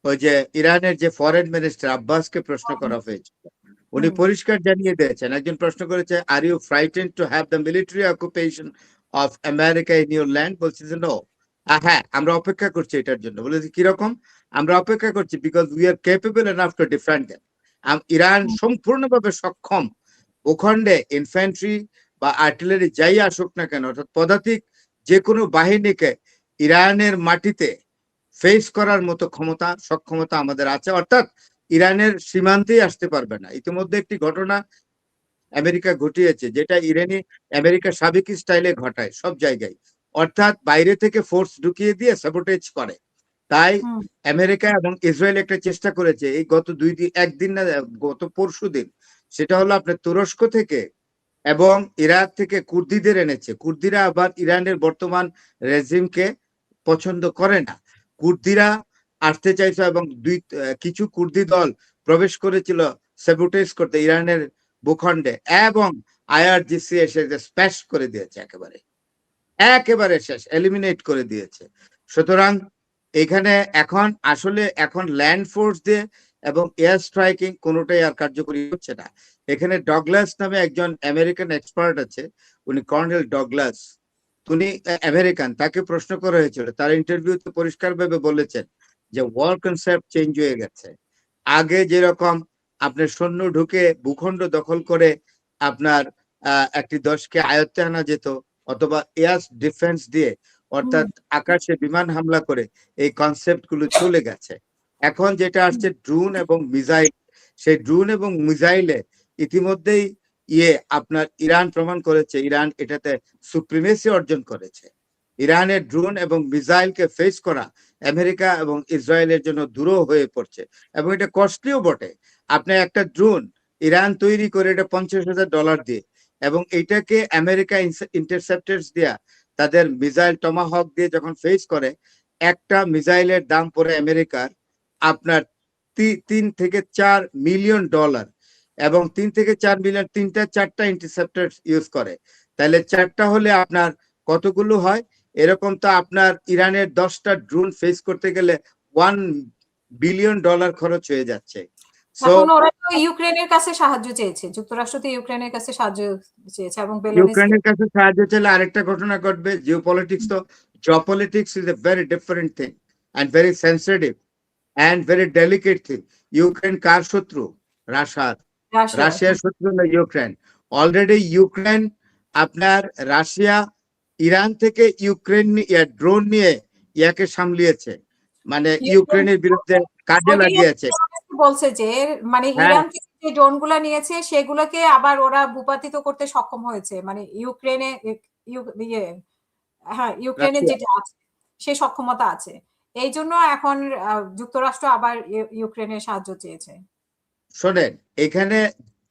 ওই যে ইরানের যে ফরেন মিনিস্টার আব্বাসকে প্রশ্ন করা হয়েছিল, উনি পরিষ্কার জানিয়ে দিয়েছেন, একজন প্রশ্ন করেছে are you frightened to have the military occupation of America in your land, বলছে যে নো, হ্যাঁ আমরা অপেক্ষা করছি এটার জন্য। বলেছি কিরকম আমরা অপেক্ষা করছি, because we are capable enough to defend them. Iran সম্পূর্ণভাবে সক্ষম ভূখণ্ডে ইনফ্যান্ট্রি বা আর্টিলারি যাই আসুক না কেন, অর্থাৎ পদাতিক যে কোনো বাহিনীকে ইরানের মাটিতে ফেস করার মতো ক্ষমতা সক্ষমতা আমাদের আছে, অর্থাৎ ইরানের সীমান্তেই আসতে পারবে না। ইতিমধ্যে একটি ঘটনা আমেরিকা ঘটিয়েছে, যেটা ইরানি আমেরিকা সাবেকি স্টাইলে ঘটায় সব জায়গায়, অর্থাৎ বাইরে থেকে ফোর্স ঢুকিয়ে দিয়ে সাবোটেজ করে। তাই আমেরিকা এবং ইসরায়েল একটা চেষ্টা করেছে এই গত একদিন না গত পরশু দিন, সেটা হলো আপনার তুরস্ক থেকে এবং ইরাক থেকে কুর্দিদের এনেছে। কুর্দিরা আবার ইরানের বর্তমান রেজিমকে পছন্দ করে না। কুর্দিরা আসতে চাইছে এবং কিছু কুর্দি দল প্রবেশ করেছিল স্যাবোটেজ করতে ইরানের ভূখণ্ডে, এবং আইআরজিসি এসে স্প্যাশ করে দিয়েছে, একেবারে শেষ, এলিমিনেট করে দিয়েছে। সুতরাং এখানে এখন ল্যান্ড ফোর্স দিয়ে এবং এয়ার স্ট্রাইকিং কোনোটাই আর কার্যকরী হচ্ছে না। এখানে ডগলাস নামে একজন আমেরিকান এক্সপার্ট আছে, উনি কর্নেল ডগলাস, উনি আমেরিকান, তাকে প্রশ্ন করা হয়েছিল, তার ইন্টারভিউতে পরিষ্কারভাবে বলেছেন যে ওয়ার কনসেপ্ট চেঞ্জ হয়ে গেছে। আগে যেরকম আপনার সৈন্য ঢুকে ভূখণ্ড দখল করে আপনার একটি দেশকে আয়ত্তে আনা যেত, অথবা এয়ার ডিফেন্স দিয়ে অর্থাৎ আকাশে বিমান হামলা করে, এই কনসেপ্ট গুলো চলে গেছে। এখন যেটা আসছে ড্রোন এবং মিসাইল, সেই ড্রোন এবং মিসাইলে ইতিমধ্যেই আপনার ইরান প্রমাণ করেছে, ইরান এটাতে সুপ্রিমেসি অর্জন করেছে। ইরানের ড্রোন এবং মিসাইলকে ফেস করা আমেরিকা এবং ইসরায়েলের জন্য দূরও হয়ে পড়ছে, এবং এটা কস্টলিও বটে। আপনি একটা ড্রোন ইরান তৈরি করে এটা $50,000 দিয়ে, এবং এটাকে আমেরিকা ইন্টারসেপ্টার্স দিয়া তাদের মিসাইল টমাহক দিয়ে যখন ফেস করে, একটা মিসাইলের দাম পড়ে আমেরিকার আপনার $3 থেকে $4 মিলিয়ন, এবং 3 থেকে 4 মিলিয়ন, 3টা 4টা ইন্টারসেপ্টার ইউজ করে, তাহলে 4টা হলে আপনার কতগুলো হয়? এরকম তো আপনার ইরানের 10টা ড্রোন ফেস করতে গেলে $1 বিলিয়ন খরচ হয়ে যাচ্ছে। এখন ওরা তো ইউক্রেনের কাছে সাহায্য চেয়েছে, যুক্তরাষ্ট্র তো ইউক্রেনের কাছে সাহায্য চেয়েছে, এবং ইউক্রেনের কাছে সাহায্য চাইলে আরেকটা ঘটনা ঘটবে। Geopolitics is a very different thing and very sensitive and very delicate thing. Ukraine কার শত্রু? রাশিয়ার শত্রু না ইউক্রেন। অলরেডি ইউক্রেন আপনার রাশিয়া ইরান থেকে ইউক্রেন ড্রোন নিয়ে ইয়াকে সামলিয়েছে, মানে ইউক্রেনের বিরুদ্ধে কাজে লাগিয়েছে। বলছে যে মানে ইরান থেকে যে ড্রোন গুলা নিয়েছে সেগুলোকে আবার ওরা ভূপাতিত করতে সক্ষম হয়েছে, মানে ইউক্রেনে যেটা আছে সেই সক্ষমতা আছে। এই জন্য এখন যুক্তরাষ্ট্র আবার ইউক্রেনের সাহায্য চেয়েছে। শোনেন, এখানে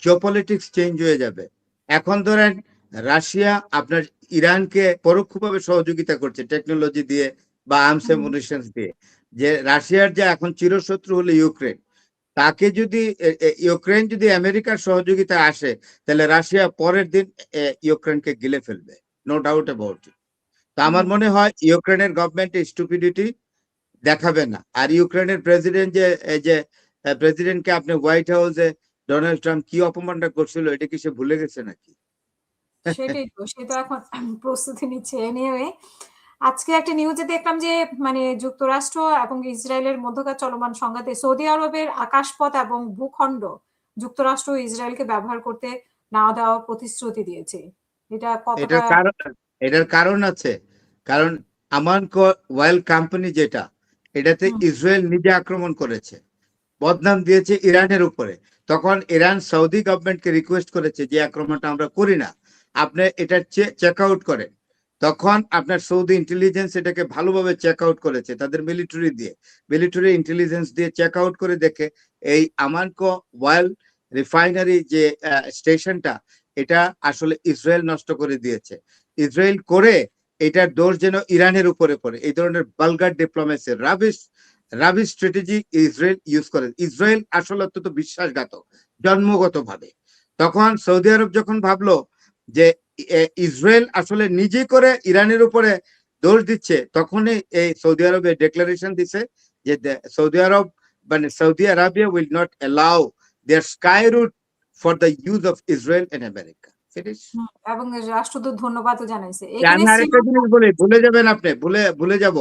জিওপলিটিক্স চেঞ্জ হয়ে যাবে। এখন ধরেন রাশিয়া আপনার ইরানকে পরোক্ষভাবে সহযোগিতা করছে টেকনোলজি দিয়ে বা আর্মস অ্যামুনিশনস দিয়ে, যে রাশিয়ার যে এখন চিরশত্রু হলো ইউক্রেন, তাকে যদি ইউক্রেন যদি আমেরিকার সহযোগিতা আসে, তাহলে রাশিয়া পরের দিন ইউক্রেনকে গিলে ফেলবে, নো ডাউট অ্যাবাউট ইট। তো আমার মনে হয় ইউক্রেনের গভর্নমেন্ট স্টুপিডিটি দেখাবে না। আর ইউক্রেনের প্রেসিডেন্ট যে প্রেসিডেন্টকে আপনি হোয়াইট হাউসে ডোনাল্ড ট্রাম্প কি অপমানটা করছিল, এটা কি সে ভুলে গেছে নাকি? সেটাই তো, সেটা এখন প্রস্তুতি নিচ্ছে। এনিওয়ে, আজকে একটা নিউজে দেখলাম যে মানে যুক্তরাষ্ট্র এবং ইসরায়েলের মধ্যকার চলমান সংঘাতে সৌদি আরবের আকাশপথ এবং ভূখণ্ড যুক্তরাষ্ট্র ও ইসরায়েলকে ব্যবহার করতে না দেওয়ার প্রতিশ্রুতি দিয়েছে। এটা কতটা? এটার কারণ আছে, কারণ আমানকো অয়েল কোম্পানি যেটা, এটাতে ইসরায়েল নিজে আক্রমণ করেছে, বদনাম দিয়েছে ইরানের উপরে। তখন ইরান সৌদি গভর্নমেন্টকে রিকোয়েস্ট করেছে যে আক্রমণটা আমরা করি না, আপনি এটা চেক আউট করেন। তখন আপনার সৌদি ইন্টেলিজেন্স এটাকে ভালোভাবে চেক আউট করেছে, তাদের মিলিটারি ইন্টেলিজেন্স দিয়ে চেক আউট করে দেখে এই আমানকো অয়েল রিফাইনারি যে স্টেশনটা, এটা আসলে ইসরায়েল নষ্ট করে দিয়েছে। ইসরায়েল করে এটার দোষ যেন ইরানের উপরে পড়ে। এই ধরনের vulgar diplomacy, rubbish strategy Israel use করে। ইসরায়েল আসলে অত্যন্ত বিশ্বাসঘাতক জন্মগতভাবে। তখন সৌদি আরব যখন ভাবলো যে ইসরায়েল আসলে নিজে করে ইরানের উপরে দোষ দিচ্ছে, তখনই এই সৌদি আরবে ডিক্লারেশন দিছে যে Saudi Arab Saudi Arabia will not allow their sky route for the use of Israel and America. Finish. এবং রাষ্ট্রদূত ধন্যবাদও জানাইছে। আমি এখানে আরেকটা জিনিস বলি, ভুলে যাবেন আপনি, ভুলে যাব।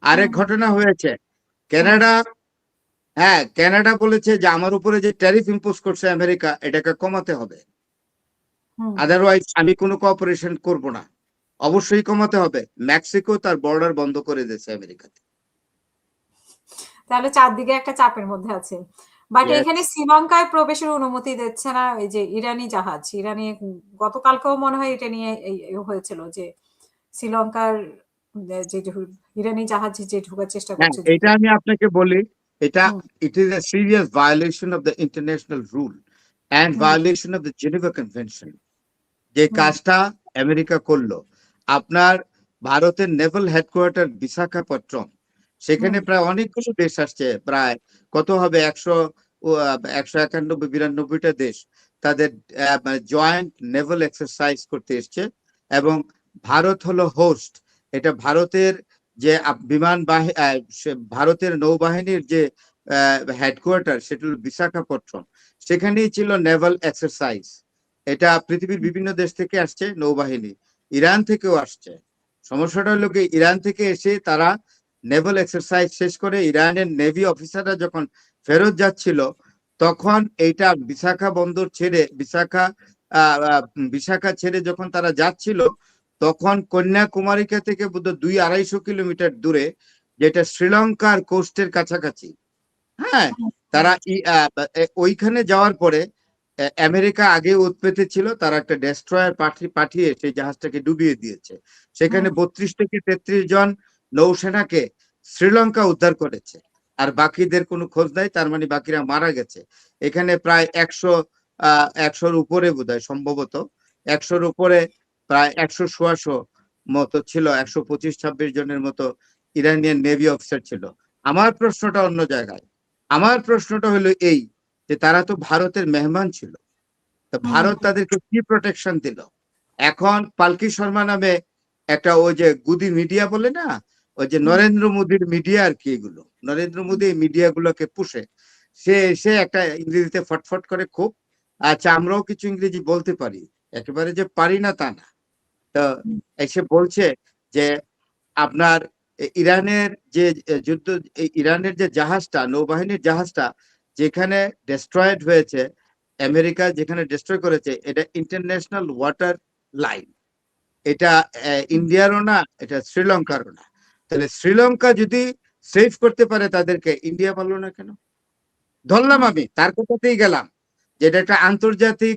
আরেক ঘটনা হয়েছে কানাডা। হ্যাঁ, কানাডা বলেছে যে আমার উপরে যে ট্যারিফ ইম্পোজ করছে আমেরিকা, এটাকে কমাতে হবে, আদারওয়াইজ আমি কোনো কোঅপারেশন করব না। অবশ্যই কমাতে হবে। মেক্সিকো তার বর্ডার বন্ধ করে দিয়েছে আমেরিকাতে। তাহলে চারদিকে একটা চাপের মধ্যে আছে। But Yes. এখানে শ্রীলঙ্কায় প্রবেশের অনুমতি দিচ্ছে না এই যে ইরানি জাহাজ। ইরানি গতকালকেও মনে হয় এটা নিয়ে হয়েছিল যে শ্রীলঙ্কার যে ইরানি জাহাজ যে ঢোকার চেষ্টা হ্যাঁ, করছে। এটা আমি আপনাকে বলি, এটা it is a serious violation of the international rule and violation of the Geneva Convention. যে কাজটা আমেরিকা করলো, আপনার ভারতের নেভাল হেডকোয়ার্টার বিশাখাপট্টনম, সেখানে প্রায় অনেকগুলো দেশ আসছে, প্রায় কত হবে 191-92টা দেশ তাদের জয়েন্ট নেভাল এক্সারসাইজ করতে এসছে, এবং ভারত হলো হোস্ট। এটা ভারতের যে বিমান ভারতের নৌবাহিনীর যে হেডকোয়ার্টার, সেটা হলো বিশাখাপট্টনম। সেখানেই ছিল নেভাল এক্সারসাইজ। এটা পৃথিবীর বিভিন্ন দেশ থেকে আসছে নৌবাহিনী, ইরান থেকেও আসছে। সমস্যাটা হলো কি, ইরান থেকে এসে তারা নেভাল এক্সারসাইজ শেষ করে ইরানের নেভি অফিসাররা যখন ফেরত যাচ্ছিল, তখন এইটা বিশাখা বন্দর ছেড়ে বিশাখা ছেড়ে যখন তারা যাচ্ছিল, তখন কন্যাকুমারিকা থেকে বোধহয় 200-250 কিলোমিটার দূরে, যেটা শ্রীলঙ্কার কোস্টের কাছাকাছি, হ্যাঁ, তারা ওইখানে যাওয়ার পরে আমেরিকা আগে উৎপেতে ছিল, তারা একটা ডেস্ট্রয়ার পাঠিয়ে সেই জাহাজটাকে ডুবিয়ে দিয়েছে। সেখানে 32 থেকে 33 জন নৌসেনাকে শ্রীলঙ্কা উদ্ধার করেছে, আর বাকিদের কোনো খোঁজ নাই। তার মানে বাকিরা মারা গেছে। এখানে প্রায় 100-100-র উপরে বোধহয়, সম্ভবত 100-র উপরে, প্রায় 100-150 মতো ছিল, 125-26 জনের মতো ইরানিয়ান নেভি অফিসার ছিল। আমার প্রশ্নটা অন্য জায়গায়। আমার প্রশ্নটা হলো এই, যে তারা তো ভারতের মেহমান ছিল, তো ভারত তাদেরকে কি প্রোটেকশন দিল? এখন পালকি শর্মা নামে একটা, ওই যে গুদি মিডিয়া বলে না, ওই যে নরেন্দ্র মোদীর মিডিয়া আর কি, এগুলো নরেন্দ্র মোদী এই মিডিয়া গুলোকে পুষে, সে একটা ইংরেজিতে ফটফট করে খুব। আচ্ছা, আমরাও কিছু ইংরেজি বলতে পারি, একেবারে যে পারি না তা না। তো এসে বলছে যে আপনার ইরানের যে যুদ্ধ, ইরানের যে জাহাজটা, নৌবাহিনীর জাহাজটা যেখানে ডেস্ট্রয়েড হয়েছে, আমেরিকা যেখানে ডেস্ট্রয় করেছে, এটা ইন্টারন্যাশনাল ওয়াটার লাইন। এটা ইন্ডিয়ারও না, এটা শ্রীলঙ্কারও না। তাহলে শ্রীলঙ্কা যদি সেভ করতে পারে তাদেরকে, ইন্ডিয়া পারলো না কেন? ধরলাম, আমি তার কথাতেই গেলাম, যেটা একটা আন্তর্জাতিক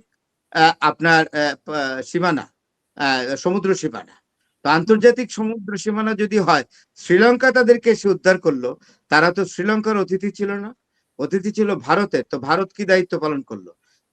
আপনার সীমানা, সমুদ্র সীমানা। তো আন্তর্জাতিক সমুদ্র সীমানা যদি হয়, শ্রীলঙ্কা তাদেরকে এসে উদ্ধার করলো, তারা তো শ্রীলঙ্কার অতিথি ছিল না, অতিথি ছিল ভারতের। তো ভারত কি দায়িত্ব পালন করলো?